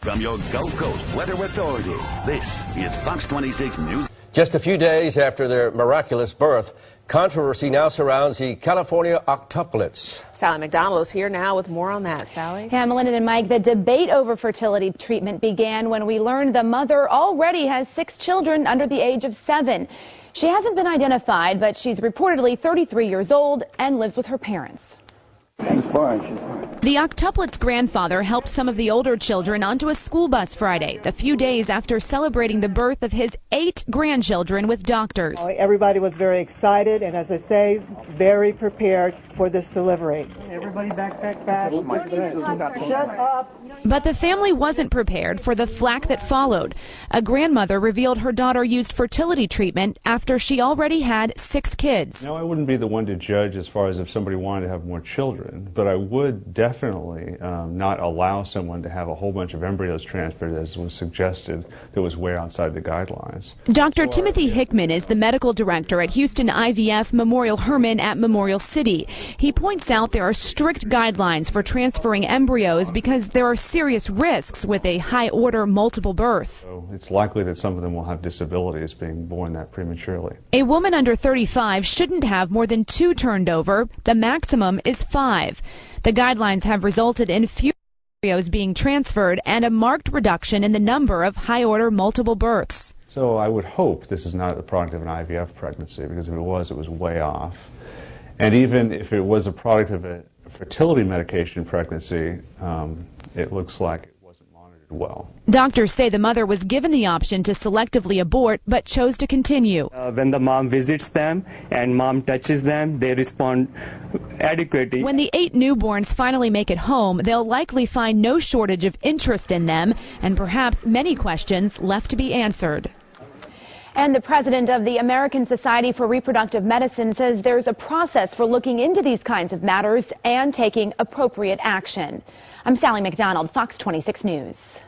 From your Gulf Coast Weather Authority, this is Fox 26 News. Just a few days after their miraculous birth, controversy now surrounds the California octuplets. Sally McDonald is here now with more on that. Sally? Yeah, Melinda and Mike, the debate over fertility treatment began when we learned the mother already has 6 children under the age of 7. She hasn't been identified, but she's reportedly 33 years old and lives with her parents. She's fine. She's fine. The octuplet's grandfather helped some of the older children onto a school bus Friday, a few days after celebrating the birth of his 8 grandchildren with doctors. Everybody was very excited and, as I say, very prepared for this delivery. Everybody back. Shut up. But the family wasn't prepared for the flack that followed. A grandmother revealed her daughter used fertility treatment after she already had 6 kids. Now, I wouldn't be the one to judge as far as if somebody wanted to have more children, but I would definitely not allow someone to have a whole bunch of embryos transferred, as was suggested, that was way outside the guidelines. Dr. Timothy Hickman is the medical director at Houston IVF Memorial Hermann at Memorial City. He points out there are strict guidelines for transferring embryos because there are serious risks with a high-order multiple birth. So it's likely that some of them will have disabilities being born that prematurely. A woman under 35 shouldn't have more than 2 turned over. The maximum is 5. The guidelines have resulted in fewer embryos being transferred and a marked reduction in the number of high-order multiple births. So I would hope this is not the product of an IVF pregnancy, because if it was way off. And even if it was a product of a fertility medication pregnancy, it looks like it wasn't monitored well. Doctors say the mother was given the option to selectively abort, but chose to continue. When the mom visits them and mom touches them, they respond adequately. When the 8 newborns finally make it home, they'll likely find no shortage of interest in them and perhaps many questions left to be answered. And the president of the American Society for Reproductive Medicine says there's a process for looking into these kinds of matters and taking appropriate action. I'm Sally McDonald, Fox 26 News.